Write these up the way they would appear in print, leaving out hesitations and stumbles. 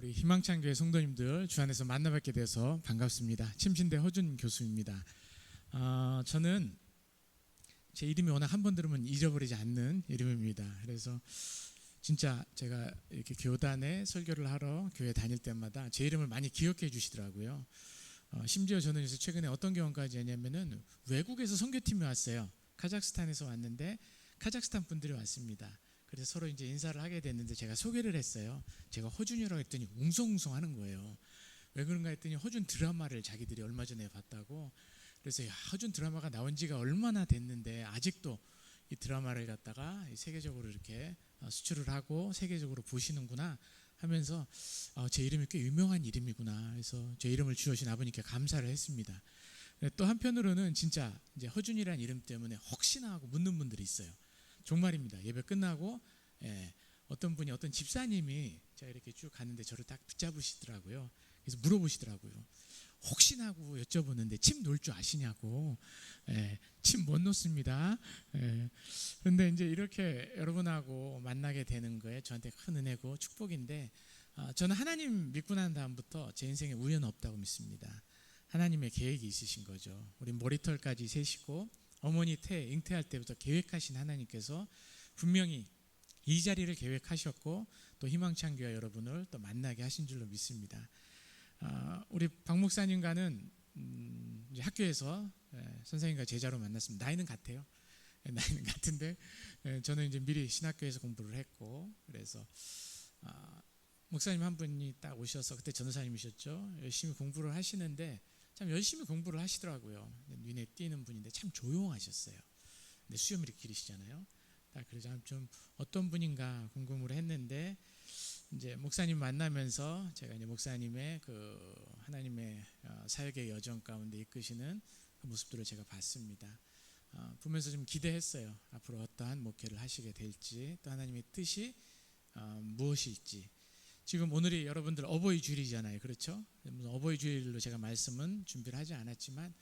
우리 희망찬교회 성도님들 주 안에서 만나뵙게 돼서 반갑습니다. 침신대 허준 교수입니다. 저는 제 이름이 워낙 한 번 들으면 잊어버리지 않는 이름입니다. 그래서 진짜 제가 이렇게 교단에 설교를 하러 교회 다닐 때마다 제 이름을 많이 기억해 주시더라고요. 심지어 저는 그래서 최근에 어떤 경험까지 했냐면은 외국에서 선교팀이 왔어요. 카자흐스탄에서 왔는데 카자흐스탄 분들이 왔습니다. 그래서 서로 이제 인사를 하게 됐는데 제가 소개를 했어요. 제가 허준이라고 했더니 웅성웅성 하는 거예요. 왜 그런가 했더니 허준 드라마를 자기들이 얼마 전에 봤다고. 그래서 야, 허준 드라마가 나온 지가 얼마나 됐는데 아직도 이 드라마를 갖다가 세계적으로 이렇게 수출을 하고 세계적으로 보시는구나 하면서 제 이름이 꽤 유명한 이름이구나 해서 제 이름을 지어주신 아버님께 감사를 했습니다. 또 한편으로는 진짜 이제 허준이라는 이름 때문에 혹시나 하고 묻는 분들이 있어요. 정말입니다. 예배 끝나고 어떤 분이 어떤 집사님이 제가 이렇게 쭉 갔는데 저를 딱 붙잡으시더라고요. 그래서 물어보시더라고요. 혹시나 하고 여쭤보는데 침 놓을 줄 아시냐고. 침 못 놓습니다. 그런데 이제 이렇게 여러분하고 만나게 되는 거에 저한테 큰 은혜고 축복인데 저는 하나님 믿고 난 다음부터 제 인생에 우연 없다고 믿습니다. 하나님의 계획이 있으신 거죠. 우리 머리털까지 세시고 어머니 잉태할 때부터 계획하신 하나님께서 분명히 이 자리를 계획하셨고 또 희망찬교회 여러분을 또 만나게 하신 줄로 믿습니다. 우리 박 목사님과는 이제 학교에서 선생님과 제자로 만났습니다. 나이는 같아요. 나이는 같은데 저는 이제 미리 신학교에서 공부를 했고 그래서 목사님 한 분이 딱 오셔서 그때 전도사님이셨죠. 열심히 공부를 하시는데 참 열심히 공부를 하시더라고요. 눈에 띄는 분인데 참 조용하셨어요. 근데 수염 이렇게 기르시잖아요. 그래서 좀 어떤 분인가 궁금을 했는데 이제 목사님 만나면서 제가 이제 목사님의 그 하나님의 사역의 여정 가운데 이끄시는 그 모습들을 제가 봤습니다. 보면서 좀 기대했어요. 앞으로 어떠한 목회를 하시게 될지 또 하나님의 뜻이 무엇일지. 지금 오늘이 여러분들 어버이 주일이잖아요. 그렇죠? 어버이 주일로 제가 말씀은 준비를 하지 않았지만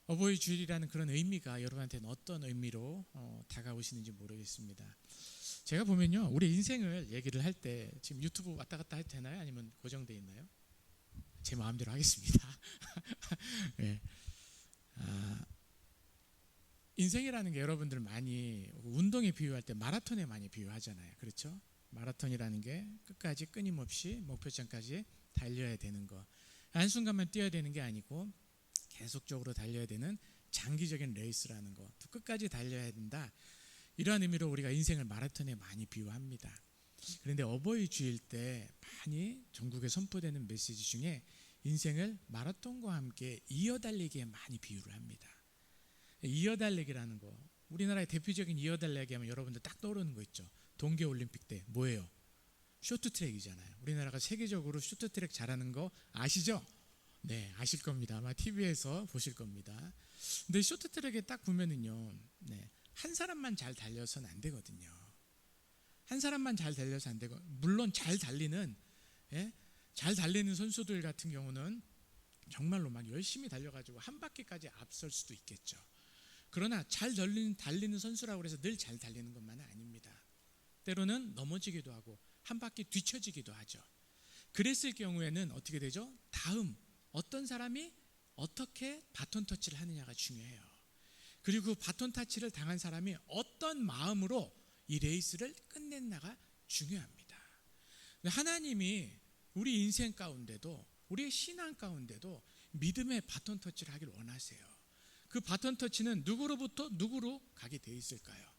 어버이 주일이라는 그런 의미가 여러분한테는 어떤 의미로 다가오시는지 모르겠습니다. 제가 보면요. 우리 인생을 얘기를 할 때 지금 유튜브 왔다 갔다 해도 되나요? 아니면 고정되어 있나요? 제 마음대로 하겠습니다. 네. 인생이라는 게 여러분들 많이 운동에 비유할 때 마라톤에 많이 비유하잖아요. 그렇죠? 마라톤이라는 게 끝까지 끊임없이 목표점까지 달려야 되는 거. 한순간만 뛰어야 되는 게 아니고 계속적으로 달려야 되는 장기적인 레이스라는 거. 또 끝까지 달려야 된다. 이러한 의미로 우리가 인생을 마라톤에 많이 비유합니다. 그런데 어버이 주일 때 많이 전국에 선포되는 메시지 중에 인생을 마라톤과 함께 이어달리기에 많이 비유를 합니다. 이어달리기라는 거. 우리나라의 대표적인 이어달리기 하면 여러분들 딱 떠오르는 거 있죠. 동계올림픽 때 뭐예요? 쇼트트랙이잖아요. 우리나라가 세계적으로 쇼트트랙 잘하는 거 아시죠? 네, 아실 겁니다. 아마 TV에서 보실 겁니다. 근데 쇼트트랙에 딱 보면은요, 한 사람만 잘 달려서는 안 되거든요. 한 사람만 잘 달려서 안 되고, 물론 잘 달리는 선수들 같은 경우는 정말로 막 열심히 달려가지고 한 바퀴까지 앞설 수도 있겠죠. 그러나 잘 달리는 선수라고 해서 늘 잘 달리는 것만은 아닙니다. 때로는 넘어지기도 하고 한 바퀴 뒤처지기도 하죠. 그랬을 경우에는 어떻게 되죠? 다음 어떤 사람이 어떻게 바톤 터치를 하느냐가 중요해요. 그리고 바톤 터치를 당한 사람이 어떤 마음으로 이 레이스를 끝냈나가 중요합니다. 하나님이 우리 인생 가운데도 우리의 신앙 가운데도 믿음의 바톤 터치를 하길 원하세요. 그 바톤 터치는 누구로부터 누구로 가게 돼 있을까요?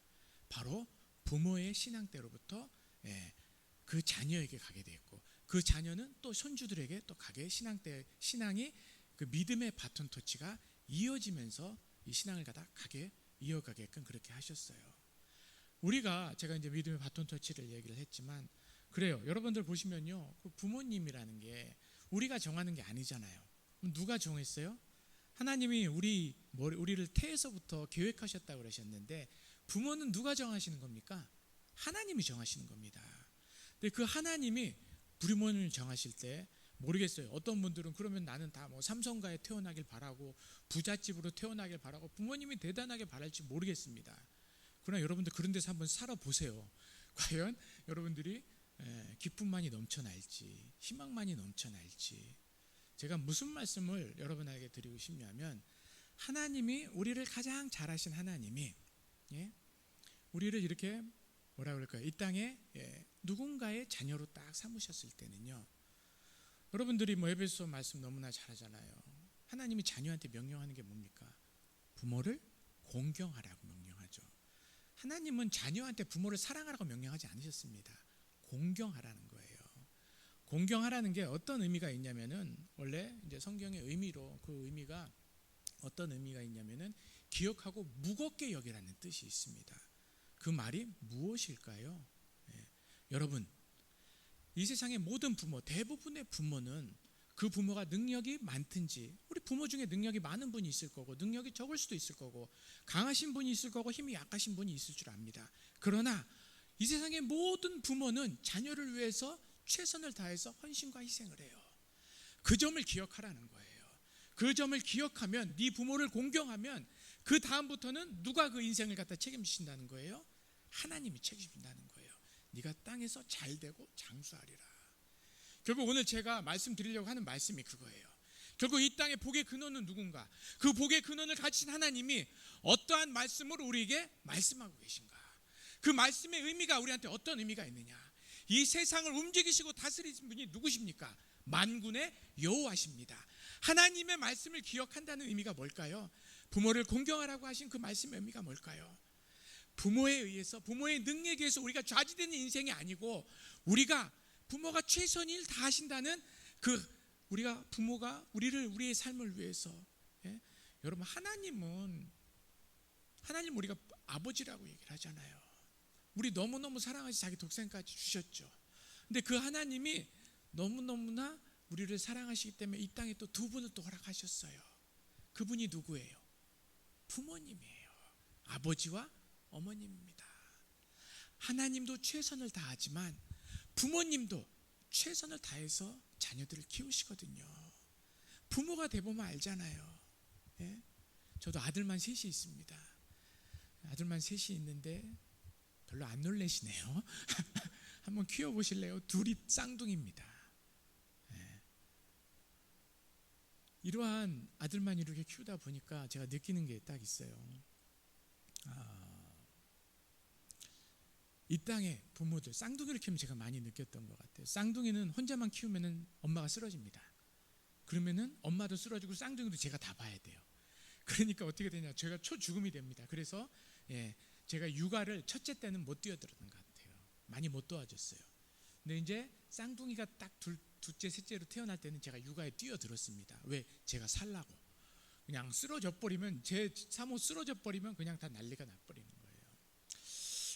바로 부모의 신앙대로부터 그 자녀에게 가게 돼 있고 그 자녀는 또 손주들에게 또 가게 신앙이 그 믿음의 바톤 터치가 이어지면서 이 신앙을 가게 이어가게끔 그렇게 하셨어요. 제가 이제 믿음의 바톤 터치를 얘기를 했지만 그래요. 여러분들 보시면요, 그 부모님이라는 게 우리가 정하는 게 아니잖아요. 누가 정했어요? 하나님이 우리를 태에서부터 계획하셨다고 그러셨는데 부모는 누가 정하시는 겁니까? 하나님이 정하시는 겁니다. 근데 그 하나님이 부모님을 정하실 때 모르겠어요. 어떤 분들은 그러면 나는 다 뭐 삼성가에 태어나길 바라고 부잣집으로 태어나길 바라고 부모님이 대단하게 바랄지 모르겠습니다. 그러나 여러분들 그런 데서 한번 살아보세요. 과연 여러분들이 기쁨만이 넘쳐날지, 희망만이 넘쳐날지. 제가 무슨 말씀을 여러분에게 드리고 싶냐면, 하나님이 우리를 가장 잘 아신 하나님이 우리를 이렇게 뭐라 그럴까요? 이 땅에 누군가의 자녀로 딱 삼으셨을 때는요, 여러분들이 뭐 에베소 말씀 너무나 잘 하잖아요. 하나님이 자녀한테 명령하는 게 뭡니까? 부모를 공경하라고 명령하죠. 하나님은 자녀한테 부모를 사랑하라고 명령하지 않으셨습니다. 공경하라는 거예요. 공경하라는 게 어떤 의미가 있냐면은, 원래 이제 성경의 의미로 그 의미가 어떤 의미가 있냐면은 기억하고 무겁게 여기라는 뜻이 있습니다. 그 말이 무엇일까요? 여러분, 이 세상의 모든 부모, 대부분의 부모는 그 부모가 능력이 많든지, 우리 부모 중에 능력이 많은 분이 있을 거고 능력이 적을 수도 있을 거고 강하신 분이 있을 거고 힘이 약하신 분이 있을 줄 압니다. 그러나 이 세상의 모든 부모는 자녀를 위해서 최선을 다해서 헌신과 희생을 해요. 그 점을 기억하라는 거예요. 그 점을 기억하면, 네 부모를 공경하면 그 다음부터는 누가 그 인생을 갖다 책임지신다는 거예요? 하나님이 책임진다는 거예요. 네가 땅에서 잘되고 장수하리라. 결국 오늘 제가 말씀드리려고 하는 말씀이 그거예요. 결국 이 땅의 복의 근원은 누군가? 그 복의 근원을 가진 하나님이 어떠한 말씀으로 우리에게 말씀하고 계신가? 그 말씀의 의미가 우리한테 어떤 의미가 있느냐? 이 세상을 움직이시고 다스리신 분이 누구십니까? 만군의 여호와십니다. 하나님의 말씀을 기억한다는 의미가 뭘까요? 부모를 공경하라고 하신 그 말씀의 의미가 뭘까요? 부모에 의해서, 부모의 능력에 의해서 우리가 좌지되는 인생이 아니고, 우리가 부모가 최선을 다하신다는 우리가 부모가 우리의 삶을 위해서, 여러분, 하나님 우리가 아버지라고 얘기를 하잖아요. 우리 너무너무 사랑하시 자기 독생까지 주셨죠. 근데 그 하나님이 너무너무나 우리를 사랑하시기 때문에 이 땅에 또 두 분을 또 허락하셨어요. 그분이 누구예요? 부모님이에요. 아버지와 어머님입니다. 하나님도 최선을 다하지만 부모님도 최선을 다해서 자녀들을 키우시거든요. 부모가 돼보면 알잖아요. 저도 아들만 셋이 있습니다. 아들만 셋이 있는데 별로 안 놀라시네요. 한번 키워보실래요? 둘이 쌍둥이입니다. 이러한 아들만 이렇게 키우다 보니까 제가 느끼는 게 딱 있어요. 이 땅에 부모들, 쌍둥이를 키우면 제가 많이 느꼈던 것 같아요. 쌍둥이는 혼자만 키우면 엄마가 쓰러집니다. 그러면은 엄마도 쓰러지고 쌍둥이도 제가 다 봐야 돼요. 그러니까 어떻게 되냐, 제가 초죽음이 됩니다. 그래서 제가 육아를 첫째 때는 못 뛰어들었던 것 같아요. 많이 못 도와줬어요. 근데 이제 쌍둥이가 딱 둘째, 셋째로 태어날 때는 제가 육아에 뛰어들었습니다. 왜? 제가 살라고. 그냥 쓰러져 버리면, 제 사모 쓰러져 버리면 그냥 다 난리가 나버리는 거예요.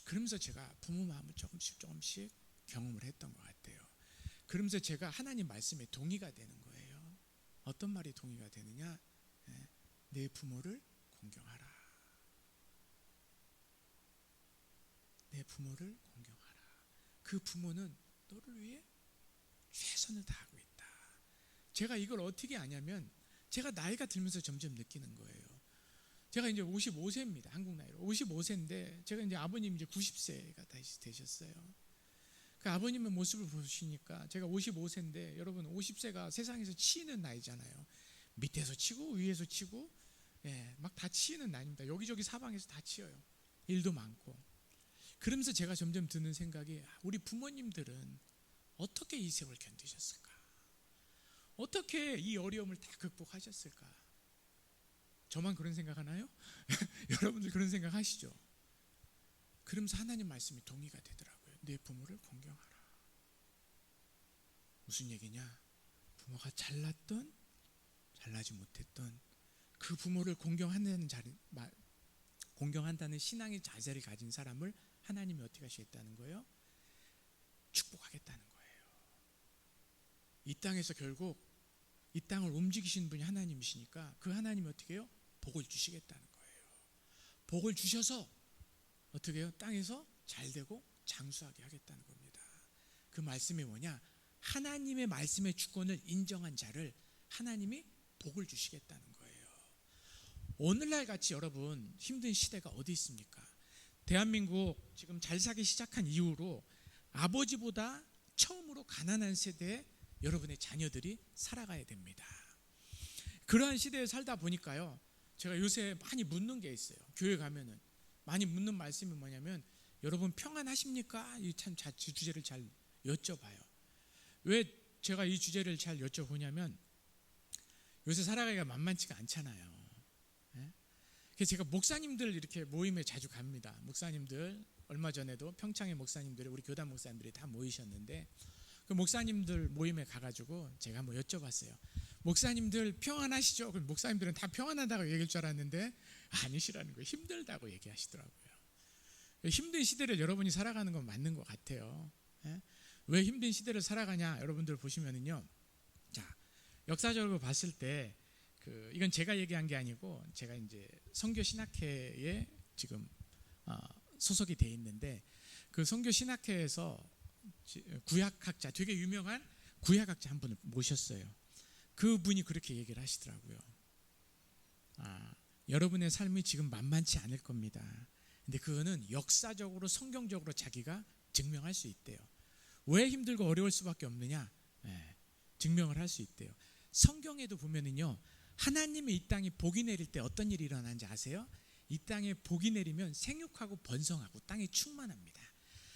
그러면서 제가 부모 마음을 조금씩 경험을 했던 것 같아요. 그러면서 제가 하나님 말씀에 동의가 되는 거예요. 어떤 말이 동의가 되느냐? 내 부모를 공경하라. 내 부모를 공경하라. 그 부모는 너를 위해 최선을 다하고 있다. 제가 이걸 어떻게 아냐면, 제가 나이가 들면서 점점 느끼는 거예요. 제가 이제 55세입니다. 한국 나이로 55세인데 제가 이제 아버님 이제 90세가 다시 되셨어요. 그 아버님의 모습을 보시니까 제가 55세인데, 여러분 50세가 세상에서 치이는 나이잖아요. 밑에서 치고 위에서 치고, 막 다 치이는 나이입니다. 여기저기 사방에서 다 치여요. 일도 많고. 그러면서 제가 점점 드는 생각이, 우리 부모님들은 어떻게 이 세월 견디셨을까? 어떻게 이 어려움을 다 극복하셨을까? 저만 그런 생각 하나요? 여러분들 그런 생각 하시죠? 그러면서 하나님 말씀이 동의가 되더라고요. 내 부모를 공경하라. 무슨 얘기냐? 부모가 잘났던 잘나지 못했던 그 부모를 공경한다는 신앙의 자세를 가진 사람을 하나님이 어떻게 하시겠다는 거예요? 축복하겠다는 거예요. 이 땅에서 결국 이 땅을 움직이시는 분이 하나님이시니까, 그 하나님이 어떻게 해요? 복을 주시겠다는 거예요. 복을 주셔서 어떻게 해요? 땅에서 잘되고 장수하게 하겠다는 겁니다. 그 말씀이 뭐냐? 하나님의 말씀의 주권을 인정한 자를 하나님이 복을 주시겠다는 거예요. 오늘날 같이 여러분 힘든 시대가 어디 있습니까? 대한민국 지금 잘 사기 시작한 이후로 아버지보다 처음으로 가난한 세대에 여러분의 자녀들이 살아가야 됩니다. 그러한 시대에 살다 보니까요, 제가 요새 많이 묻는 게 있어요. 교회 가면은 많이 묻는 말씀이 뭐냐면, 여러분 평안하십니까? 이 참 주제를 잘 여쭤봐요. 왜 제가 이 주제를 잘 여쭤보냐면, 요새 살아가기가 만만치가 않잖아요. 그래서 제가 목사님들 이렇게 모임에 자주 갑니다. 목사님들 얼마 전에도 평창의 목사님들이, 우리 교단 목사님들이 다 모이셨는데, 그 목사님들 모임에 가가지고 제가 한번 여쭤봤어요. 목사님들 평안하시죠? 그럼 목사님들은 다 평안하다고 얘기할 줄 알았는데 아니시라는 거예요. 힘들다고 얘기하시더라고요. 힘든 시대를 여러분이 살아가는 건 맞는 것 같아요. 왜 힘든 시대를 살아가냐? 여러분들 보시면은요, 자, 역사적으로 봤을 때 이건 제가 얘기한 게 아니고, 제가 이제 선교 신학회에 지금 소속이 돼 있는데, 그 선교 신학회에서 구약학자, 되게 유명한 구약학자 한 분을 모셨어요. 그분이 그렇게 얘기를 하시더라고요. 여러분의 삶이 지금 만만치 않을 겁니다. 근데 그거는 역사적으로 성경적으로 자기가 증명할 수 있대요. 왜 힘들고 어려울 수밖에 없느냐? 증명을 할 수 있대요. 성경에도 보면은요, 하나님이 이 땅에 복이 내릴 때 어떤 일이 일어나는지 아세요? 이 땅에 복이 내리면 생육하고 번성하고 땅이 충만합니다.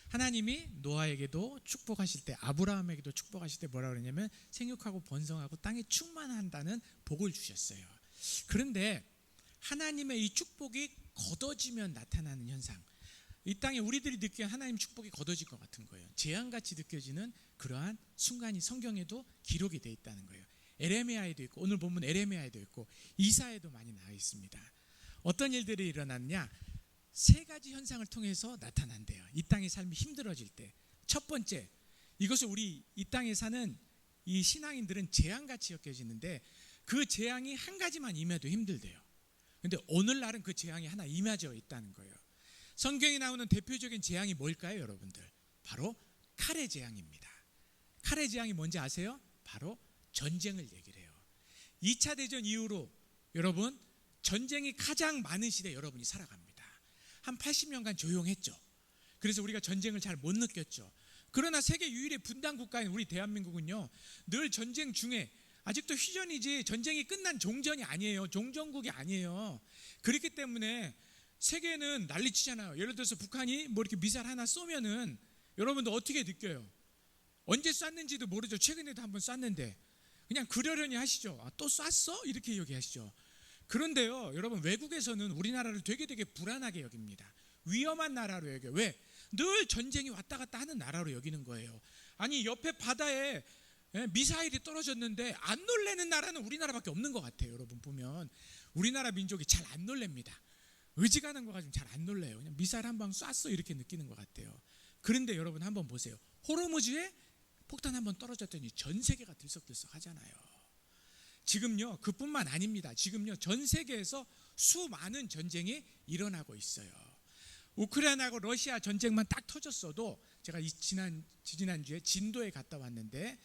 하나님이 노아에게도 축복하실 때, 아브라함에게도 축복하실 때 뭐라 그러냐면 생육하고 번성하고 땅이 충만한다는 복을 주셨어요. 그런데 하나님의 이 축복이 걷어지면 나타나는 현상, 이 땅에 우리들이 느끼는 하나님 축복이 걷어질 것 같은 거예요. 재앙같이 느껴지는 그러한 순간이 성경에도 기록이 되어 있다는 거예요. 에레미야에도 있고, 오늘 본문 에레미야에도 있고, 이사야에도 많이 나와 있습니다. 어떤 일들이 일어났냐? 세 가지 현상을 통해서 나타난대요. 이 땅의 삶이 힘들어질 때. 첫 번째, 이것을 우리 이 땅에 사는 이 신앙인들은 재앙같이 여겨지는데, 그 재앙이 한 가지만 임해도 힘들대요. 그런데 오늘날은 그 재앙이 하나 임하져 있다는 거예요. 성경에 나오는 대표적인 재앙이 뭘까요, 여러분들? 바로 칼의 재앙입니다. 칼의 재앙이 뭔지 아세요? 바로 전쟁을 얘기를 해요. 2차 대전 이후로 여러분, 전쟁이 가장 많은 시대 여러분이 살아갑니다. 한 80년간 조용했죠. 그래서 우리가 전쟁을 잘 못 느꼈죠. 그러나 세계 유일의 분단 국가인 우리 대한민국은요, 늘 전쟁 중에, 아직도 휴전이지 전쟁이 끝난 종전이 아니에요. 종전국이 아니에요. 그렇기 때문에 세계는 난리치잖아요. 예를 들어서 북한이 뭐 이렇게 미사일 하나 쏘면은 여러분들 어떻게 느껴요? 언제 쐈는지도 모르죠. 최근에도 한번 쐈는데 그냥 그러려니 하시죠. 또 쐈어? 이렇게 얘기하시죠. 그런데요, 여러분, 외국에서는 우리나라를 되게 불안하게 여깁니다. 위험한 나라로 여겨요. 왜? 늘 전쟁이 왔다 갔다 하는 나라로 여기는 거예요. 아니, 옆에 바다에 미사일이 떨어졌는데 안 놀래는 나라는 우리나라밖에 없는 것 같아요. 여러분 보면 우리나라 민족이 잘 안 놀랍니다. 의지가는 거 가지고 잘 안 놀래요. 그냥 미사일 한 방 쐈어 이렇게 느끼는 것 같아요. 그런데 여러분 한번 보세요. 호르무즈에 폭탄 한번 떨어졌더니 전 세계가 들썩들썩 하잖아요. 지금요, 그뿐만 아닙니다. 지금요, 전 세계에서 수많은 전쟁이 일어나고 있어요. 우크라이나하고 러시아 전쟁만 딱 터졌어도, 제가 지난주에 진도에 갔다 왔는데,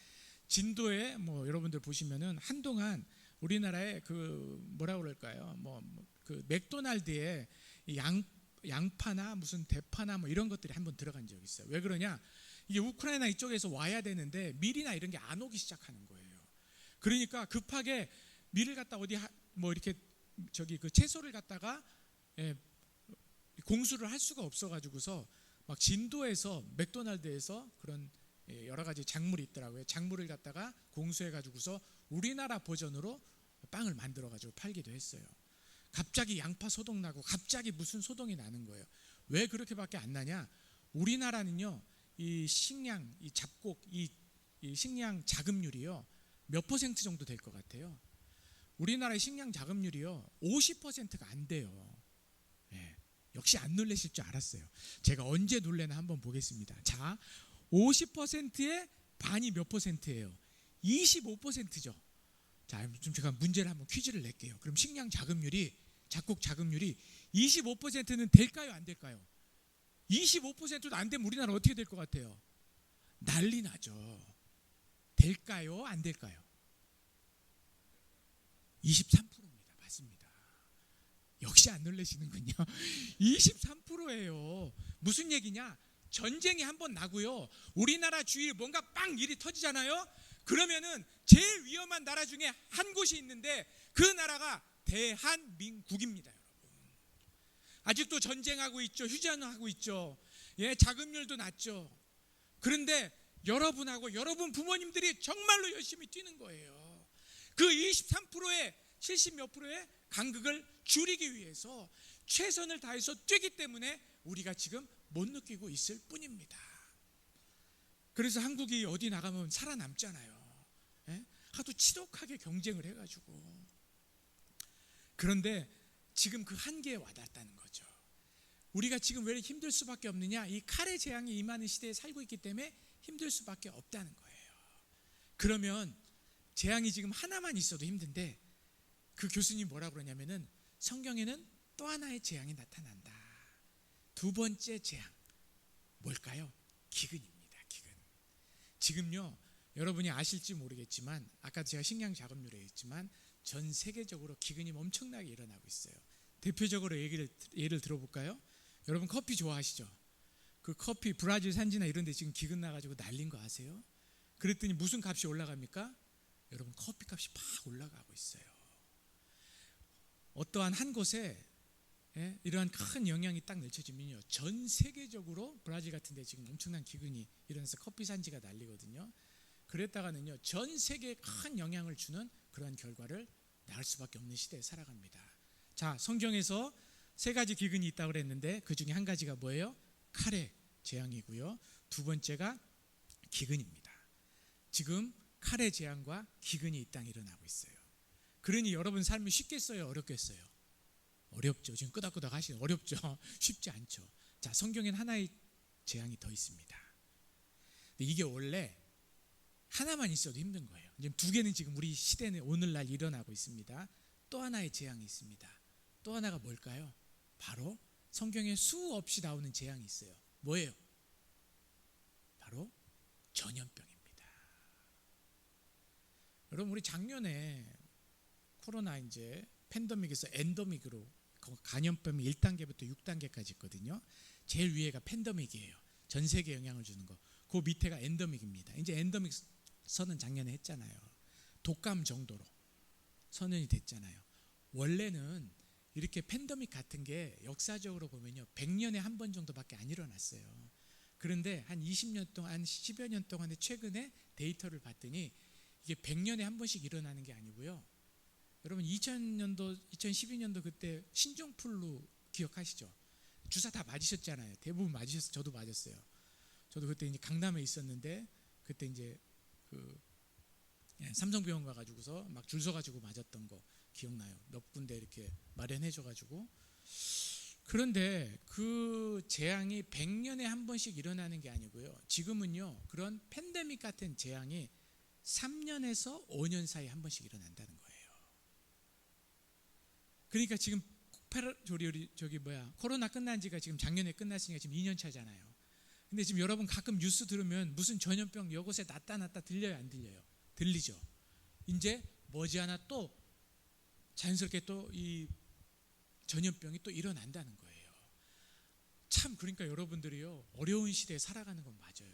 진도에 뭐 여러분들 보시면은 한동안 우리나라에 그 뭐라 그럴까요? 그 맥도날드에 양파나 무슨 대파나 뭐 이런 것들이 한번 들어간 적이 있어요. 왜 그러냐? 이게 우크라이나 이쪽에서 와야 되는데 밀이나 이런 게 안 오기 시작하는 거예요. 그러니까 급하게 밀을 갖다 어디 뭐 이렇게 그 채소를 갖다가 공수를 할 수가 없어가지고서 막 진도에서 맥도날드에서 그런 여러 가지 작물이 있더라고요. 작물을 갖다가 공수해가지고서 우리나라 버전으로 빵을 만들어가지고 팔기도 했어요. 갑자기 양파 소동 나고 갑자기 무슨 소동이 나는 거예요. 왜 그렇게밖에 안 나냐? 우리나라는요, 이 식량, 이 잡곡, 이 식량 자급률이요 몇 퍼센트 정도 될 것 같아요? 우리나라의 식량 자급률이요 50%가 안 돼요. 역시 안 놀라실 줄 알았어요. 제가 언제 놀래나 한번 보겠습니다. 자, 50%의 반이 몇 퍼센트예요? 25%죠. 자, 좀 제가 문제를 한번 퀴즈를 낼게요. 그럼 식량 자급률이, 작곡 자급률이 25%는 될까요, 안 될까요? 25%도 안 되면 우리나라 어떻게 될 것 같아요? 난리 나죠. 될까요, 안 될까요? 23%입니다. 맞습니다. 역시 안 놀라시는군요. 23%예요. 무슨 얘기냐? 전쟁이 한번 나고요, 우리나라 주위에 뭔가 빵 일이 터지잖아요. 그러면은 제일 위험한 나라 중에 한 곳이 있는데 그 나라가 대한민국입니다. 여러분, 아직도 전쟁하고 있죠. 휴전하고 있죠. 예, 자금률도 낮죠. 그런데 여러분하고 여러분 부모님들이 정말로 열심히 뛰는 거예요. 그 23%의 70몇 프로의 간극을 줄이기 위해서 최선을 다해서 뛰기 때문에 우리가 지금 못 느끼고 있을 뿐입니다. 그래서 한국이 어디 나가면 살아남잖아요. 예? 하도 지독하게 경쟁을 해가지고. 그런데 지금 그 한계에 와닿았다는 거죠. 우리가 지금 왜 힘들 수밖에 없느냐? 이 칼의 재앙이 임하는 시대에 살고 있기 때문에 힘들 수밖에 없다는 거예요. 그러면 재앙이 지금 하나만 있어도 힘든데 그 교수님이 뭐라고 그러냐면은 성경에는 또 하나의 재앙이 나타난다. 두 번째 재앙 뭘까요? 기근입니다. 기근. 지금요, 여러분이 아실지 모르겠지만 아까 제가 식량 자급률에 했지만 전 세계적으로 기근이 엄청나게 일어나고 있어요. 대표적으로 예를 들어볼까요? 여러분 커피 좋아하시죠? 그 커피 브라질 산지나 이런 데 지금 기근 나가지고 난린 거 아세요? 그랬더니 무슨 값이 올라갑니까? 여러분 커피 값이 막 올라가고 있어요. 어떠한 한 곳에 이러한 큰 영향이 딱 내쳐지면요, 전 세계적으로 브라질 같은 데 지금 엄청난 기근이 일어나서 커피 산지가 난리거든요. 그랬다가는요, 전 세계에 큰 영향을 주는 그러한 결과를 낳을 수밖에 없는 시대에 살아갑니다. 자, 성경에서 세 가지 기근이 있다고 그랬는데 그 중에 한 가지가 뭐예요? 칼의 재앙이고요. 두 번째가 기근입니다. 지금 칼의 재앙과 기근이 이 땅에 일어나고 있어요. 그러니 여러분 삶이 쉽겠어요? 어렵겠어요? 어렵죠. 지금 끄덕끄덕 하시는 어렵죠. 쉽지 않죠. 자, 성경에는 하나의 재앙이 더 있습니다. 근데 이게 원래 하나만 있어도 힘든 거예요. 지금 두 개는 지금 우리 시대는 오늘날 일어나고 있습니다. 또 하나의 재앙이 있습니다. 또 하나가 뭘까요? 바로 성경에 수없이 나오는 재앙이 있어요. 뭐예요? 바로 전염병입니다. 여러분, 우리 작년에 코로나 이제 팬데믹에서 엔데믹으로 감염병이 1단계부터 6단계까지 있거든요. 제일 위에가 팬데믹이에요. 전 세계에 영향을 주는 거. 그 밑에가 엔데믹입니다. 이제 엔데믹 선언 작년에 했잖아요. 독감 정도로 선언이 됐잖아요. 원래는 이렇게 팬데믹 같은 게 역사적으로 보면요, 100년에 한 번 정도밖에 안 일어났어요. 그런데 한 20년 동안, 한 10여 년 동안에 최근에 데이터를 봤더니 이게 100년에 한 번씩 일어나는 게 아니고요. 여러분 2000년도, 2012년도 그때 신종플루 기억하시죠? 주사 다 맞으셨잖아요. 대부분 맞으셨어요. 저도 맞았어요. 저도 그때 이제 강남에 있었는데 그때 이제 삼성병원 가가지고서 막 줄 서가지고 맞았던 거 기억나요. 몇 군데 이렇게 마련해줘가지고. 그런데 그 재앙이 100년에 한 번씩 일어나는 게 아니고요. 지금은요, 그런 팬데믹 같은 재앙이 3년에서 5년 사이에 한 번씩 일어난다는 거예요. 그러니까 지금 코로나 끝난 지가 지금 작년에 끝났으니까 지금 2년 차잖아요. 근데 지금 여러분 가끔 뉴스 들으면 무슨 전염병 이곳에 나타났다 들려요, 안 들려요? 들리죠. 이제 머지않아 또 자연스럽게 또 이 전염병이 또 일어난다는 거예요. 참, 그러니까 여러분들이요, 어려운 시대에 살아가는 건 맞아요.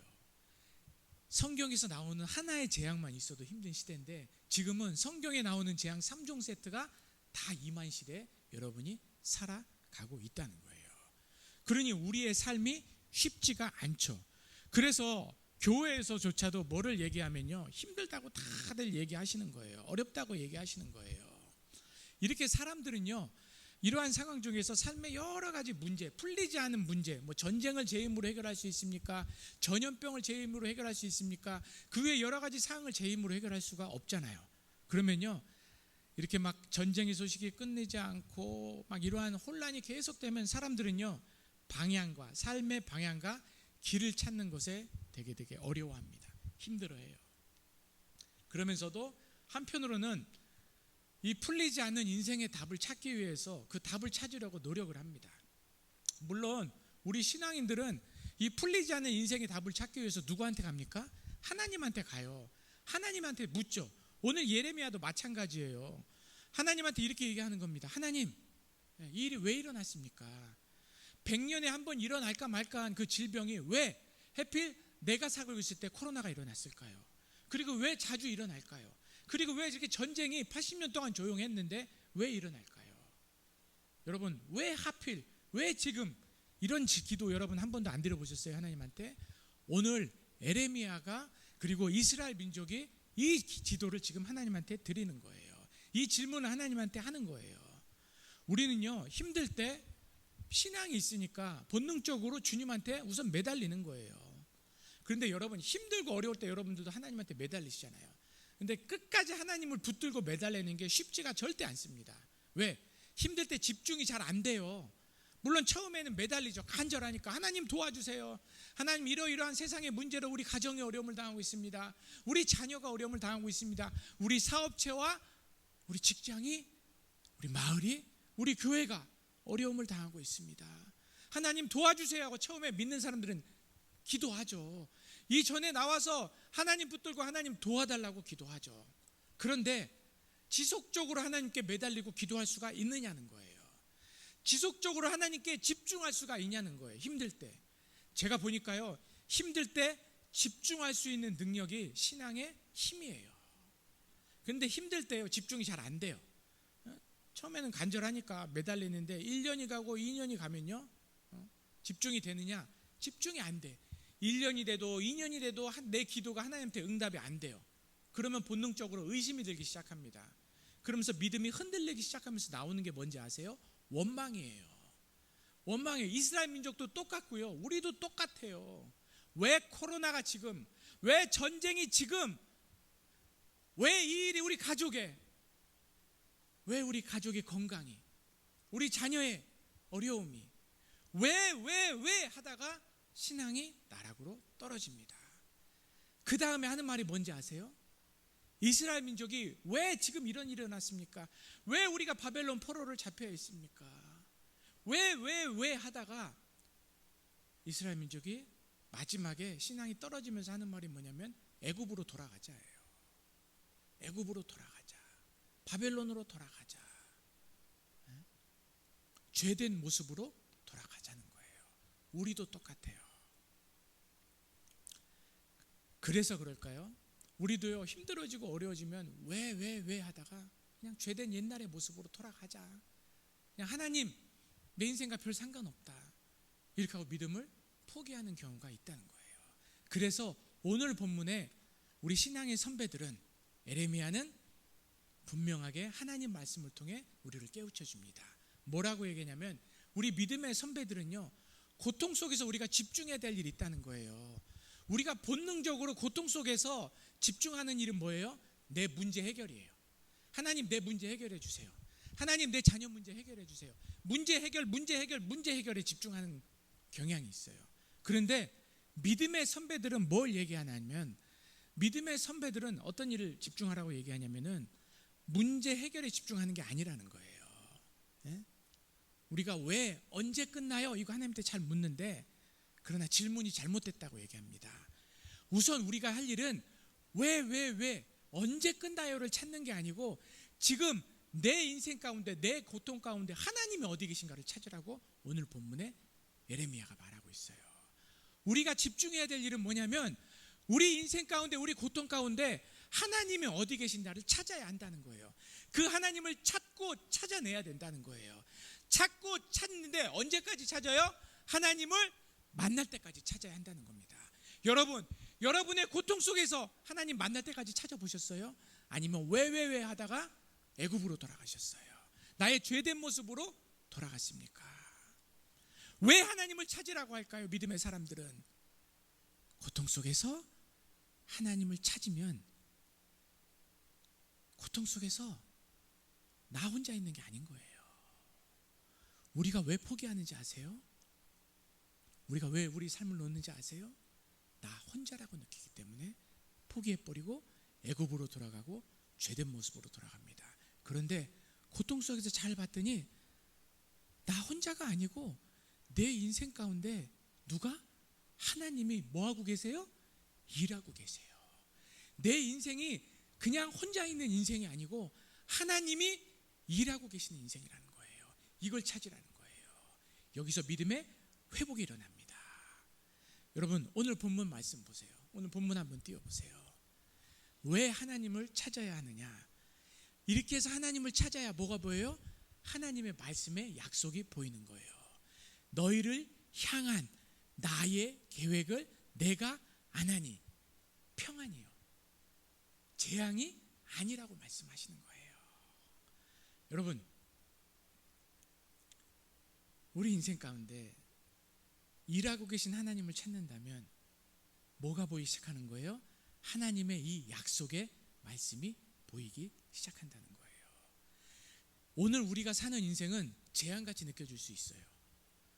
성경에서 나오는 하나의 재앙만 있어도 힘든 시대인데 지금은 성경에 나오는 재앙 3종 세트가 다 임한 시대에 여러분이 살아가고 있다는 거예요. 그러니 우리의 삶이 쉽지가 않죠. 그래서 교회에서조차도 뭐를 얘기하면요, 힘들다고 다들 얘기하시는 거예요. 어렵다고 얘기하시는 거예요. 이렇게 사람들은요, 이러한 상황 중에서 삶의 여러 가지 문제, 풀리지 않은 문제, 뭐 전쟁을 제 힘으로 해결할 수 있습니까? 전염병을 제 힘으로 해결할 수 있습니까? 그 외에 여러 가지 상황을 제 힘으로 해결할 수가 없잖아요. 그러면요, 이렇게 막 전쟁의 소식이 끝내지 않고 막 이러한 혼란이 계속되면 사람들은요, 방향과 삶의 방향과 길을 찾는 것에 되게 어려워합니다. 힘들어해요. 그러면서도 한편으로는 이 풀리지 않는 인생의 답을 찾기 위해서 그 답을 찾으려고 노력을 합니다. 물론 우리 신앙인들은 이 풀리지 않는 인생의 답을 찾기 위해서 누구한테 갑니까? 하나님한테 가요. 하나님한테 묻죠. 오늘 예레미야도 마찬가지예요. 하나님한테 이렇게 얘기하는 겁니다. 하나님, 이 일이 왜 일어났습니까? 100년에 한 번 일어날까 말까한 그 질병이 왜 하필 내가 살고 있을 때 코로나가 일어났을까요? 그리고 왜 자주 일어날까요? 그리고 왜 이렇게 전쟁이 80년 동안 조용했는데 왜 일어날까요? 여러분, 왜 하필, 왜 지금 이런 기도 여러분 한 번도 안 드려보셨어요? 하나님한테? 오늘 에레미야가 그리고 이스라엘 민족이 이 기도를 지금 하나님한테 드리는 거예요. 이 질문을 하나님한테 하는 거예요. 우리는요, 힘들 때 신앙이 있으니까 본능적으로 주님한테 우선 매달리는 거예요. 그런데 여러분, 힘들고 어려울 때 여러분들도 하나님한테 매달리시잖아요. 근데 끝까지 하나님을 붙들고 매달리는 게 쉽지가 절대 않습니다. 왜? 힘들 때 집중이 잘 안 돼요. 물론 처음에는 매달리죠. 간절하니까 하나님 도와주세요. 하나님, 이러이러한 세상의 문제로 우리 가정이 어려움을 당하고 있습니다. 우리 자녀가 어려움을 당하고 있습니다. 우리 사업체와 우리 직장이, 우리 마을이, 우리 교회가 어려움을 당하고 있습니다. 하나님 도와주세요 하고 처음에 믿는 사람들은 기도하죠. 이전에 나와서 하나님 붙들고 하나님 도와달라고 기도하죠. 그런데 지속적으로 하나님께 매달리고 기도할 수가 있느냐는 거예요. 지속적으로 하나님께 집중할 수가 있냐는 거예요. 힘들 때. 제가 보니까요, 힘들 때 집중할 수 있는 능력이 신앙의 힘이에요. 그런데 힘들 때요, 집중이 잘 안 돼요. 처음에는 간절하니까 매달리는데 1년이 가고 2년이 가면요, 집중이 되느냐? 집중이 안 돼. 1년이 돼도 2년이 돼도 내 기도가 하나님한테 응답이 안 돼요. 그러면 본능적으로 의심이 들기 시작합니다. 그러면서 믿음이 흔들리기 시작하면서 나오는 게 뭔지 아세요? 원망이에요. 원망이에요. 이스라엘 민족도 똑같고요, 우리도 똑같아요. 왜 코로나가 지금, 왜 전쟁이 지금, 왜 이 일이 우리 가족에, 왜 우리 가족의 건강이, 우리 자녀의 어려움이, 왜 하다가 신앙이 나락으로 떨어집니다. 그 다음에 하는 말이 뭔지 아세요? 이스라엘 민족이 왜 지금 이런 일이 일어났습니까? 왜 우리가 바벨론 포로를 잡혀 있습니까? 왜 하다가 이스라엘 민족이 마지막에 신앙이 떨어지면서 하는 말이 뭐냐면 애굽으로 돌아가자예요. 애굽으로 돌아가자. 바벨론으로 돌아가자. 죄된 모습으로 돌아가자는 거예요. 우리도 똑같아요. 그래서 그럴까요? 우리도요, 힘들어지고 어려워지면 왜 하다가 그냥 죄된 옛날의 모습으로 돌아가자. 그냥 하나님, 내 인생과 별 상관없다. 이렇게 하고 믿음을 포기하는 경우가 있다는 거예요. 그래서 오늘 본문에 우리 신앙의 선배들은, 에레미야는 분명하게 하나님 말씀을 통해 우리를 깨우쳐 줍니다. 뭐라고 얘기하냐면, 우리 믿음의 선배들은요, 고통 속에서 우리가 집중해야 될 일이 있다는 거예요. 우리가 본능적으로 고통 속에서 집중하는 일은 뭐예요? 내 문제 해결이에요. 하나님, 내 문제 해결해 주세요. 하나님, 내 자녀 문제 해결해 주세요. 문제 해결에 집중하는 경향이 있어요. 그런데 믿음의 선배들은 뭘 얘기하냐면, 믿음의 선배들은 어떤 일을 집중하라고 얘기하냐면은 문제 해결에 집중하는 게 아니라는 거예요. 네? 우리가 왜, 언제 끝나요? 이거 하나님한테 잘 묻는데, 그러나 질문이 잘못됐다고 얘기합니다. 우선 우리가 할 일은 왜, 언제 끝나요를 찾는 게 아니고, 지금 내 인생 가운데, 내 고통 가운데 하나님이 어디 계신가를 찾으라고 오늘 본문에 에레미야가 말하고 있어요. 우리가 집중해야 될 일은 뭐냐면, 우리 인생 가운데, 우리 고통 가운데 하나님이 어디 계신가를 찾아야 한다는 거예요. 그 하나님을 찾고 찾아내야 된다는 거예요. 찾고 찾는데 언제까지 찾아요? 하나님을 만날 때까지 찾아야 한다는 겁니다. 여러분, 여러분의 고통 속에서 하나님 만날 때까지 찾아보셨어요? 아니면 왜 하다가 애굽으로 돌아가셨어요? 나의 죄된 모습으로 돌아갔습니까? 왜 하나님을 찾으라고 할까요? 믿음의 사람들은 고통 속에서 하나님을 찾으면, 고통 속에서 나 혼자 있는 게 아닌 거예요. 우리가 왜 포기하는지 아세요? 우리가 왜 우리 삶을 놓는지 아세요? 나 혼자라고 느끼기 때문에 포기해버리고 애굽으로 돌아가고 죄된 모습으로 돌아갑니다. 그런데 고통 속에서 잘 봤더니 나 혼자가 아니고 내 인생 가운데 누가? 하나님이 뭐하고 계세요? 일하고 계세요. 내 인생이 그냥 혼자 있는 인생이 아니고 하나님이 일하고 계시는 인생이라는 거예요. 이걸 찾으라는 거예요. 여기서 믿음의 회복이 일어납니다. 여러분 오늘 본문 말씀 보세요. 오늘 본문 한번 띄워보세요. 왜 하나님을 찾아야 하느냐? 이렇게 해서 하나님을 찾아야 뭐가 보여요? 하나님의 말씀의 약속이 보이는 거예요. 너희를 향한 나의 계획을 내가 안 하니 평안이요, 재앙이 아니라고 말씀하시는 거예요. 여러분, 우리 인생 가운데 일하고 계신 하나님을 찾는다면 뭐가 보이기 시작하는 거예요? 하나님의 이 약속의 말씀이 보이기 시작한다는 거예요. 오늘 우리가 사는 인생은 재앙같이 느껴질 수 있어요.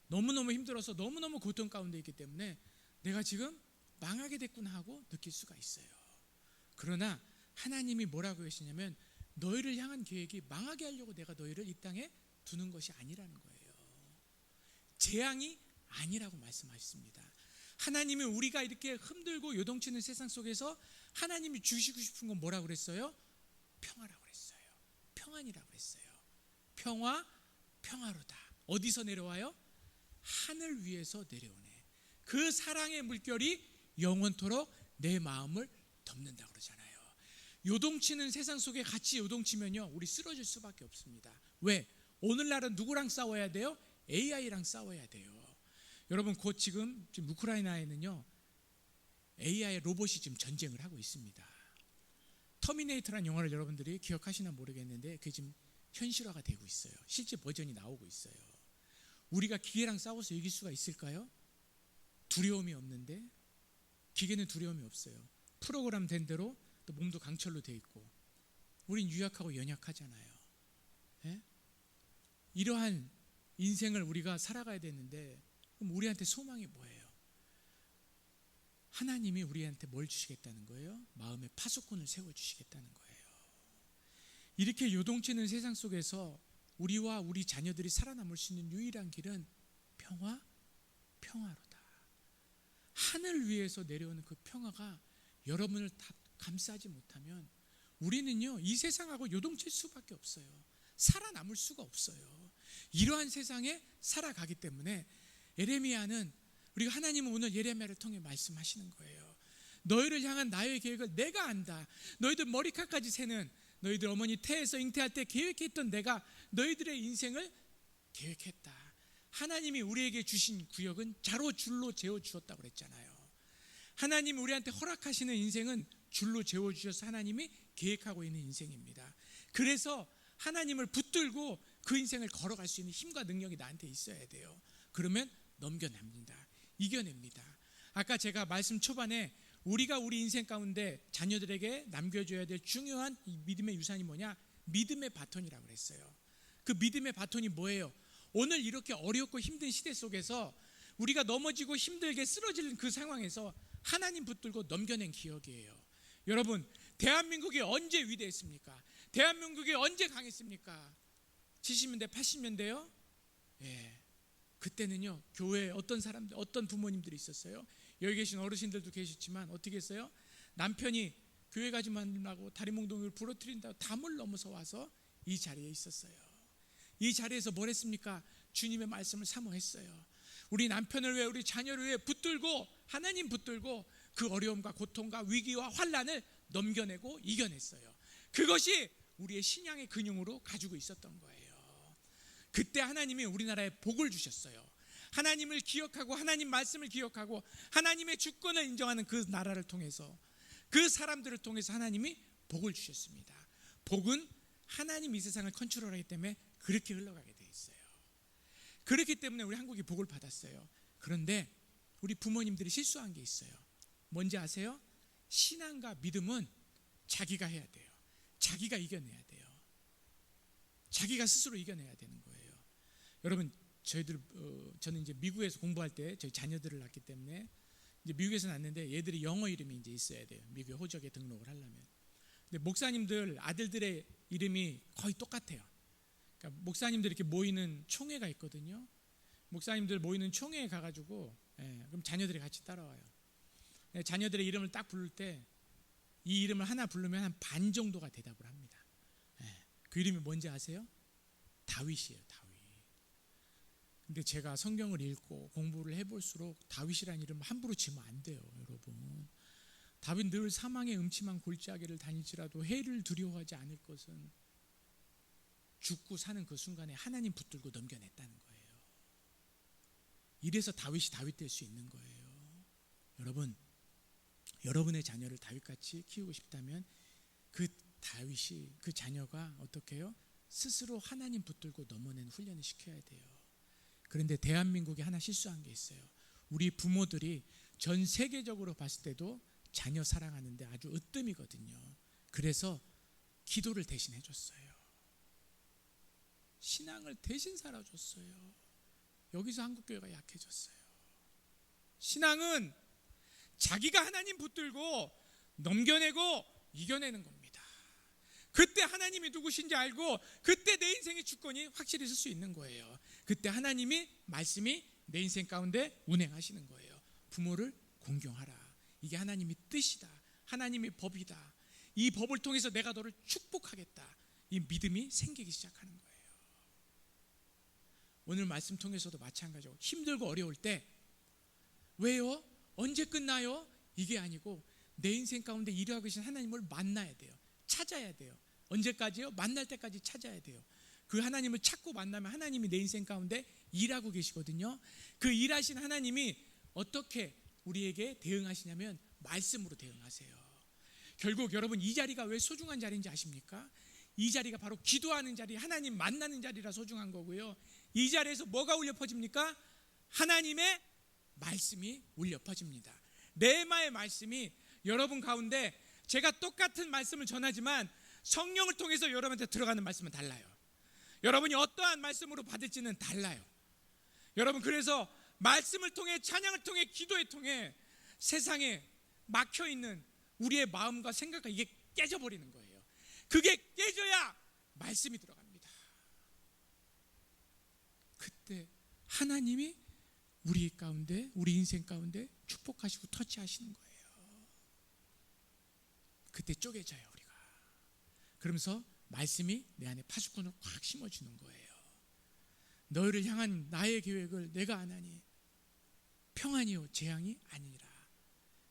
너무너무 힘들어서 너무너무 고통 가운데 있기 때문에 내가 지금 망하게 됐구나 하고 느낄 수가 있어요. 그러나 하나님이 뭐라고 하시냐면 너희를 향한 계획이 망하게 하려고 내가 너희를 이 땅에 두는 것이 아니라는 거예요. 재앙이 아니라고 말씀하셨습니다. 하나님이 우리가 이렇게 흔들고 요동치는 세상 속에서 하나님이 주시고 싶은 건 뭐라고 그랬어요? 평화라고 그랬어요. 평안이라고 그랬어요. 평화, 평화로다. 어디서 내려와요? 하늘 위에서 내려오네. 그 사랑의 물결이 영원토록 내 마음을 덮는다고 그러잖아요. 요동치는 세상 속에 같이 요동치면요, 우리 쓰러질 수밖에 없습니다. 왜? 오늘날은 누구랑 싸워야 돼요? AI랑 싸워야 돼요. 여러분, 곧 지금 우크라이나에는요 AI 로봇이 지금 전쟁을 하고 있습니다. 터미네이터라는 영화를 여러분들이 기억하시나 모르겠는데 그게 지금 현실화가 되고 있어요. 실제 버전이 나오고 있어요. 우리가 기계랑 싸워서 이길 수가 있을까요? 두려움이 없는데, 기계는 두려움이 없어요. 프로그램 된 대로 또 몸도 강철로 돼 있고, 우린 유약하고 연약하잖아요. 예? 이러한 인생을 우리가 살아가야 되는데 그럼 우리한테 소망이 뭐예요? 하나님이 우리한테 뭘 주시겠다는 거예요? 마음의 파수꾼을 세워주시겠다는 거예요. 이렇게 요동치는 세상 속에서 우리와 우리 자녀들이 살아남을 수 있는 유일한 길은 평화, 평화로다. 하늘 위에서 내려오는 그 평화가 여러분을 다 감싸지 못하면 우리는요 이 세상하고 요동칠 수밖에 없어요. 살아남을 수가 없어요. 이러한 세상에 살아가기 때문에 예레미야는, 우리가 하나님은 오늘 예레미야를 통해 말씀하시는 거예요. 너희를 향한 나의 계획을 내가 안다. 너희들 머리카락까지 세는, 너희들 어머니 태에서 잉태할 때 계획했던 내가 너희들의 인생을 계획했다. 하나님이 우리에게 주신 구역은 자로 줄로 재워 주었다고 그랬잖아요. 하나님이 우리한테 허락하시는 인생은 줄로 재워 주셔서 하나님이 계획하고 있는 인생입니다. 그래서 하나님을 붙들고 그 인생을 걸어갈 수 있는 힘과 능력이 나한테 있어야 돼요. 그러면 넘겨납니다. 이겨냅니다. 아까 제가 말씀 초반에 우리가 우리 인생 가운데 자녀들에게 남겨줘야 될 중요한 이 믿음의 유산이 뭐냐? 믿음의 바톤이라고 그랬어요. 그 믿음의 바톤이 뭐예요? 오늘 이렇게 어렵고 힘든 시대 속에서 우리가 넘어지고 힘들게 쓰러지는 그 상황에서 하나님 붙들고 넘겨낸 기억이에요. 여러분, 대한민국이 언제 위대했습니까? 대한민국이 언제 강했습니까? 70년대, 80년대요? 예. 그때는요, 교회에 어떤 사람들, 어떤 부모님들이 있었어요? 여기 계신 어르신들도 계셨지만 어떻게 했어요? 남편이 교회 가지 말라고 다리몽둥이를 부러뜨린다고 담을 넘어서 와서 이 자리에 있었어요. 이 자리에서 뭘 했습니까? 주님의 말씀을 사모했어요. 우리 남편을 위해, 우리 자녀를 위해 붙들고, 하나님 붙들고 그 어려움과 고통과 위기와 환난을 넘겨내고 이겨냈어요. 그것이 우리의 신앙의 근육으로 가지고 있었던 거예요. 그때 하나님이 우리나라에 복을 주셨어요. 하나님을 기억하고 하나님 말씀을 기억하고 하나님의 주권을 인정하는 그 나라를 통해서, 그 사람들을 통해서 하나님이 복을 주셨습니다. 복은 하나님 이 세상을 컨트롤하기 때문에 그렇게 흘러가게 돼 있어요. 그렇기 때문에 우리 한국이 복을 받았어요. 그런데 우리 부모님들이 실수한 게 있어요. 뭔지 아세요? 신앙과 믿음은 자기가 해야 돼요. 자기가 이겨내야 돼요. 자기가 스스로 이겨내야 되는 거예요. 여러분, 저는 이제 미국에서 공부할 때 저희 자녀들을 낳기 때문에 이제 미국에서 낳는데 얘들이 영어 이름이 이제 있어야 돼요. 미국의 호적에 등록을 하려면. 근데 목사님들 아들들의 이름이 거의 똑같아요. 그러니까 목사님들 이렇게 모이는 총회가 있거든요. 목사님들 모이는 총회에 가가지고, 그럼 자녀들이 같이 따라와요. 자녀들의 이름을 딱 부를 때 이 이름을 하나 부르면 한 반 정도가 대답을 합니다. 그 이름이 뭔지 아세요? 다윗이에요. 다윗. 근데 제가 성경을 읽고 공부를 해볼수록 다윗이라는 이름 함부로 지으면 안 돼요, 여러분. 다윗 늘 사망의 음침한 골짜기를 다닐지라도 해를 두려워하지 않을 것은 죽고 사는 그 순간에 하나님 붙들고 넘겨냈다는 거예요. 이래서 다윗이 다윗 될 수 있는 거예요. 여러분, 여러분의 자녀를 다윗같이 키우고 싶다면 그 다윗이, 그 자녀가 어떻게 해요? 스스로 하나님 붙들고 넘어내는 훈련을 시켜야 돼요. 그런데 대한민국이 하나 실수한 게 있어요. 우리 부모들이 전 세계적으로 봤을 때도 자녀 사랑하는데 아주 으뜸이거든요. 그래서 기도를 대신 해줬어요. 신앙을 대신 살아줬어요. 여기서 한국교회가 약해졌어요. 신앙은 자기가 하나님 붙들고 넘겨내고 이겨내는 겁니다. 그때 하나님이 누구신지 알고 그때 내 인생의 주권이 확실히 쓸 수 있는 거예요. 그때 하나님이 말씀이 내 인생 가운데 운행하시는 거예요. 부모를 공경하라. 이게 하나님의 뜻이다. 하나님의 법이다. 이 법을 통해서 내가 너를 축복하겠다. 이 믿음이 생기기 시작하는 거예요. 오늘 말씀 통해서도 마찬가지고 힘들고 어려울 때 왜요? 언제 끝나요? 이게 아니고 내 인생 가운데 일하고 계신 하나님을 만나야 돼요. 찾아야 돼요. 언제까지요? 만날 때까지 찾아야 돼요. 그 하나님을 찾고 만나면 하나님이 내 인생 가운데 일하고 계시거든요. 그 일하신 하나님이 어떻게 우리에게 대응하시냐면 말씀으로 대응하세요. 결국 여러분 이 자리가 왜 소중한 자리인지 아십니까? 이 자리가 바로 기도하는 자리, 하나님 만나는 자리라 소중한 거고요. 이 자리에서 뭐가 울려 퍼집니까? 하나님의 말씀이 울려 퍼집니다. 레마의 말씀이 여러분 가운데 제가 똑같은 말씀을 전하지만 성령을 통해서 여러분한테 들어가는 말씀은 달라요. 여러분이 어떠한 말씀으로 받을지는 달라요. 여러분 그래서 말씀을 통해 찬양을 통해 기도에 통해 세상에 막혀있는 우리의 마음과 생각과 이게 깨져버리는 거예요. 그게 깨져야 말씀이 들어갑니다. 그때 하나님이 우리 가운데 우리 인생 가운데 축복하시고 터치하시는 거예요. 그때 쪼개져요 우리가. 그러면서 말씀이 내 안에 파수꾼을 확 심어주는 거예요. 너희를 향한 나의 계획을 내가 아나니 평안이요 재앙이 아니니라.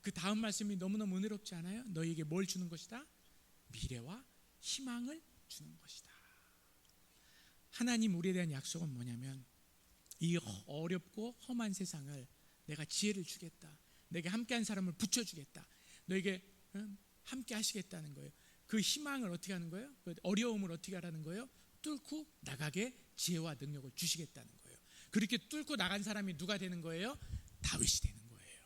그 다음 말씀이 너무너무 은혜롭지 않아요? 너희에게 뭘 주는 것이다? 미래와 희망을 주는 것이다. 하나님 우리에 대한 약속은 뭐냐면 이 어렵고 험한 세상을 내가 지혜를 주겠다. 내게 함께한 사람을 붙여주겠다. 너에게 함께 하시겠다는 거예요. 그 희망을 어떻게 하는 거예요? 그 어려움을 어떻게 하라는 거예요? 뚫고 나가게 지혜와 능력을 주시겠다는 거예요. 그렇게 뚫고 나간 사람이 누가 되는 거예요? 다윗이 되는 거예요.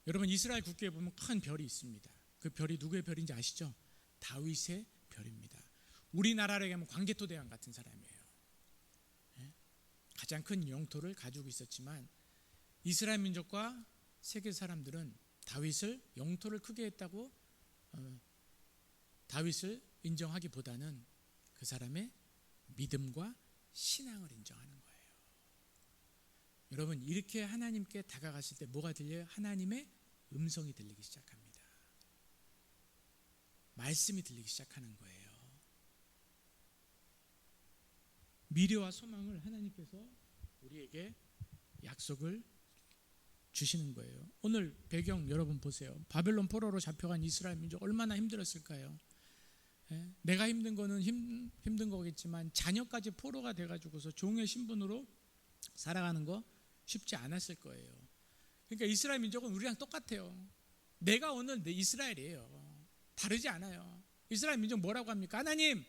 여러분 이스라엘 국기에 보면 큰 별이 있습니다. 그 별이 누구의 별인지 아시죠? 다윗의 별입니다. 우리나라로 얘기하면 광개토대왕 같은 사람이에요. 가장 큰 영토를 가지고 있었지만 이스라엘 민족과 세계 사람들은 다윗을 영토를 크게 했다고 다윗을 인정하기보다는 그 사람의 믿음과 신앙을 인정하는 거예요. 여러분 이렇게 하나님께 다가갔을 때 뭐가 들려요? 하나님의 음성이 들리기 시작합니다. 말씀이 들리기 시작하는 거예요. 미래와 소망을 하나님께서 우리에게 약속을 주시는 거예요. 오늘 배경 여러분 보세요. 바벨론 포로로 잡혀간 이스라엘 민족 얼마나 힘들었을까요? 내가 힘든 거는 힘든 거겠지만 자녀까지 포로가 돼가지고서 종의 신분으로 살아가는 거 쉽지 않았을 거예요. 그러니까 이스라엘 민족은 우리랑 똑같아요. 내가 오늘 내 이스라엘이에요. 다르지 않아요. 이스라엘 민족 뭐라고 합니까? 하나님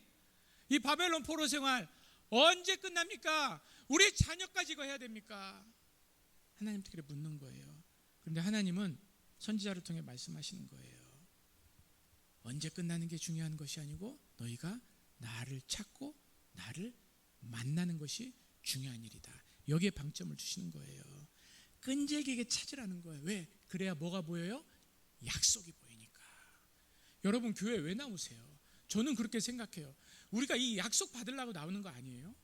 이 바벨론 포로 생활 언제 끝납니까? 우리 자녀까지 이거 해야 됩니까? 하나님께 그렇게 묻는 거예요. 그런데 하나님은 선지자를 통해 말씀하시는 거예요. 언제 끝나는 게 중요한 것이 아니고 너희가 나를 찾고 나를 만나는 것이 중요한 일이다. 여기에 방점을 주시는 거예요. 끈질기게 찾으라는 거예요. 왜? 그래야 뭐가 보여요? 약속이 보이니까. 여러분 교회 왜 나오세요? 저는 그렇게 생각해요. 우리가 이 약속 받으려고 나오는 거 아니에요?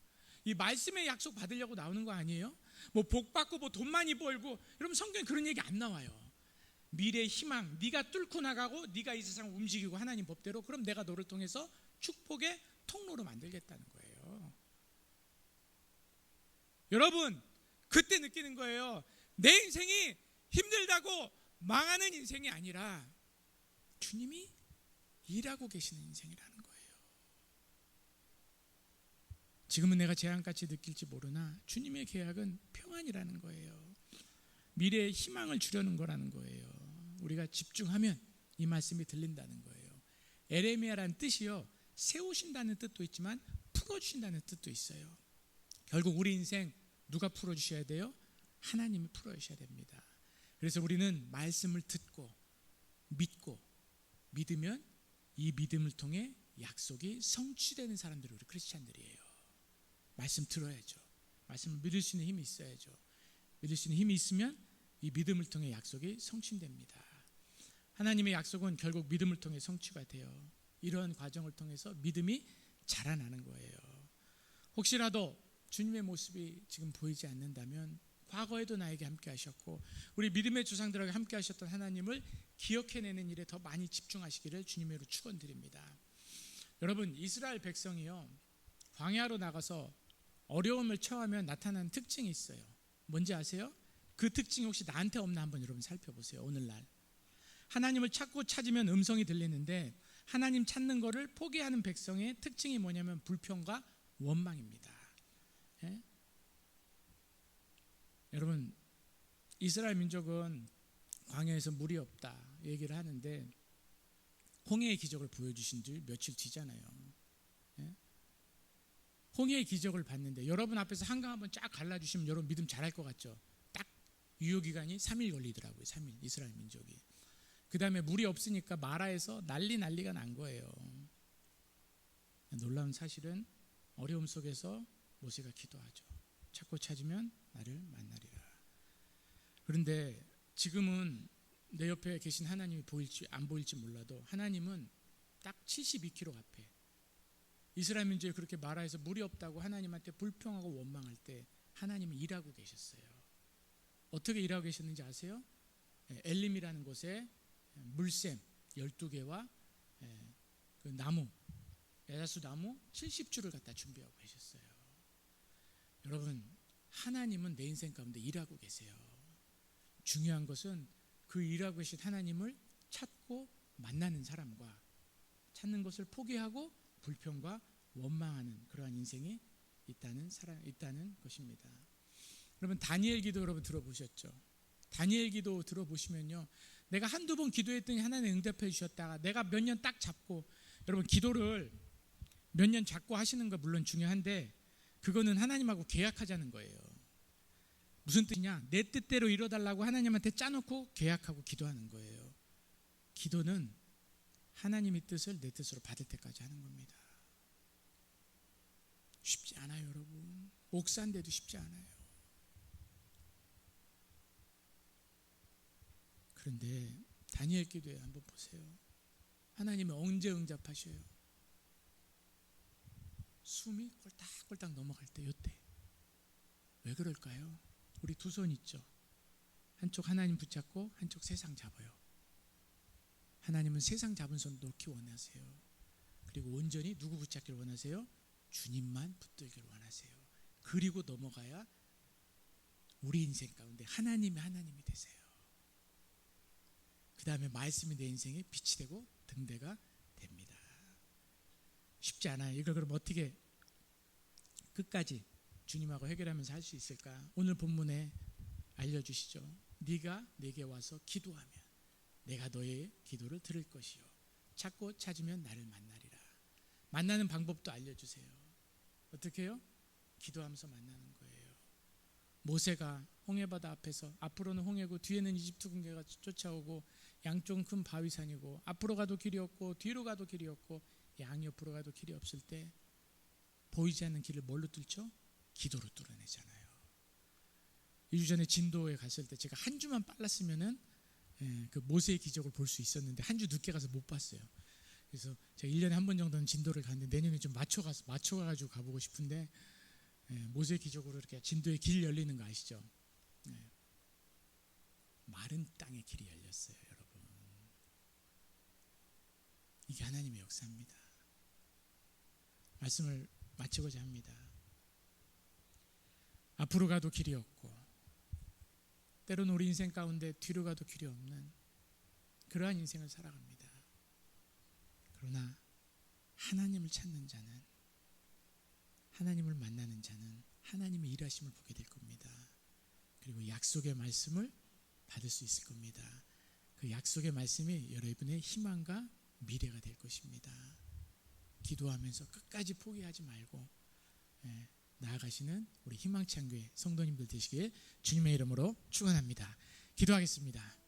이 말씀의 약속 받으려고 나오는 거 아니에요? 뭐 복 받고 뭐 돈 많이 벌고 여러분 성경에 그런 얘기 안 나와요. 미래의 희망, 네가 뚫고 나가고 네가 이 세상을 움직이고 하나님 법대로 그럼 내가 너를 통해서 축복의 통로로 만들겠다는 거예요. 여러분, 그때 느끼는 거예요. 내 인생이 힘들다고 망하는 인생이 아니라 주님이 일하고 계시는 인생이라는 거예요. 지금은 내가 재앙같이 느낄지 모르나 주님의 계약은 평안이라는 거예요. 미래의 희망을 주려는 거라는 거예요. 우리가 집중하면 이 말씀이 들린다는 거예요. 에레미야라는 뜻이요, 세우신다는 뜻도 있지만 풀어주신다는 뜻도 있어요. 결국 우리 인생 누가 풀어주셔야 돼요? 하나님이 풀어주셔야 됩니다. 그래서 우리는 말씀을 듣고 믿고 믿으면 이 믿음을 통해 약속이 성취되는 사람들이 우리 크리스찬들이에요. 말씀 들어야죠. 말씀을 믿을 수 있는 힘이 있어야죠. 믿을 수 있는 힘이 있으면 이 믿음을 통해 약속이 성취됩니다. 하나님의 약속은 결국 믿음을 통해 성취가 돼요. 이러한 과정을 통해서 믿음이 자라나는 거예요. 혹시라도 주님의 모습이 지금 보이지 않는다면 과거에도 나에게 함께 하셨고 우리 믿음의 조상들에게 함께 하셨던 하나님을 기억해내는 일에 더 많이 집중하시기를 주님으로 축원드립니다. 여러분, 이스라엘 백성이요, 광야로 나가서 어려움을 처하면 나타나는 특징이 있어요. 뭔지 아세요? 그 특징이 혹시 나한테 없나 한번 여러분 살펴보세요. 오늘날 하나님을 찾고 찾으면 음성이 들리는데 하나님 찾는 거를 포기하는 백성의 특징이 뭐냐면 불평과 원망입니다. 예? 여러분, 이스라엘 민족은 광야에서 물이 없다 얘기를 하는데 홍해의 기적을 보여주신 지 며칠 뒤잖아요. 예? 홍해의 기적을 봤는데 여러분 앞에서 한강 한번 쫙 갈라주시면 여러분 믿음 잘할 것 같죠? 딱 유효기간이 3일 걸리더라고요. 3일, 이스라엘 민족이. 그 다음에 물이 없으니까 마라에서 난리가 난 거예요. 놀라운 사실은 어려움 속에서 모세가 기도하죠. 찾고 찾으면 나를 만나리라. 그런데 지금은 내 옆에 계신 하나님이 보일지 안 보일지 몰라도 하나님은 딱 72km 앞에 이스라엘 민족이 그렇게 마라에서 물이 없다고 하나님한테 불평하고 원망할 때 하나님은 일하고 계셨어요. 어떻게 일하고 계셨는지 아세요? 엘림이라는 곳에 물샘 12개와 그 나무, 야자수 나무 70주를 갖다 준비하고 계셨어요. 여러분, 하나님은 내 인생 가운데 일하고 계세요. 중요한 것은 그 일하고 계신 하나님을 찾고 만나는 사람과 찾는 것을 포기하고 불평과 원망하는 그러한 인생이 있다는 것입니다. 여러분, 다니엘 기도 여러분 들어보셨죠? 다니엘 기도 들어보시면요, 내가 한두 번 기도했더니 하나님 응답해 주셨다가 내가 몇 년 딱 잡고, 여러분 기도를 몇 년 잡고 하시는 거 물론 중요한데 그거는 하나님하고 계약하자는 거예요. 무슨 뜻이냐? 내 뜻대로 이뤄달라고 하나님한테 짜놓고 계약하고 기도하는 거예요. 기도는 하나님의 뜻을 내 뜻으로 받을 때까지 하는 겁니다. 쉽지 않아요, 여러분. 목사인데도 쉽지 않아요. 그런데 다니엘 기도에 한번 보세요. 하나님은 언제 응답하셔요? 숨이 꼴딱꼴딱 넘어갈 때, 요때. 왜 그럴까요? 우리 두 손 있죠. 한쪽 하나님 붙잡고 한쪽 세상 잡아요. 하나님은 세상 잡은 손 놓기 원하세요. 그리고 온전히 누구 붙잡기를 원하세요? 주님만 붙들기를 원하세요. 그리고 넘어가야 우리 인생 가운데 하나님이 되세요. 그 다음에 말씀이 내 인생에 빛이 되고 등대가 됩니다. 쉽지 않아요. 이걸 그럼 어떻게 끝까지 주님하고 해결하면서 할 수 있을까? 오늘 본문에 알려주시죠. 네가 내게 와서 기도하면 내가 너의 기도를 들을 것이요 찾고 찾으면 나를 만나리라. 만나는 방법도 알려주세요. 어떻게 해요? 기도하면서 만나는 거예요. 모세가 홍해바다 앞에서 앞으로는 홍해고 뒤에는 이집트 군대가 쫓아오고 양쪽은 큰 바위산이고 앞으로 가도 길이 없고 뒤로 가도 길이 없고 양옆으로 가도 길이 없을 때 보이지 않는 길을 뭘로 뚫죠? 기도로 뚫어내잖아요. 2주 전에 진도에 갔을 때 제가 한 주만 빨랐으면은 그 모세의 기적을 볼 수 있었는데 한 주 늦게 가서 못 봤어요. 그래서 제가 1년에 한 번 정도는 진도를 갔는데 내년에 좀 맞춰가지고 가보고 싶은데 모세의 기적으로 이렇게 진도에 길 열리는 거 아시죠? 마른 땅에 길이 열렸어요, 여러분. 이게 하나님의 역사입니다. 말씀을 마치고자 합니다. 앞으로 가도 길이 없고 때로는 우리 인생 가운데 뒤로 가도 길이 없는 그러한 인생을 살아갑니다. 그러나 하나님을 찾는 자는, 하나님을 만나는 자는 하나님의 일하심을 보게 될 겁니다. 그리고 약속의 말씀을 받을 수 있을 겁니다. 그 약속의 말씀이 여러분의 희망과 미래가 될 것입니다. 기도하면서 끝까지 포기하지 말고 나아가시는 우리 희망찬 교회 성도님들 되시길 주님의 이름으로 축원합니다. 기도하겠습니다.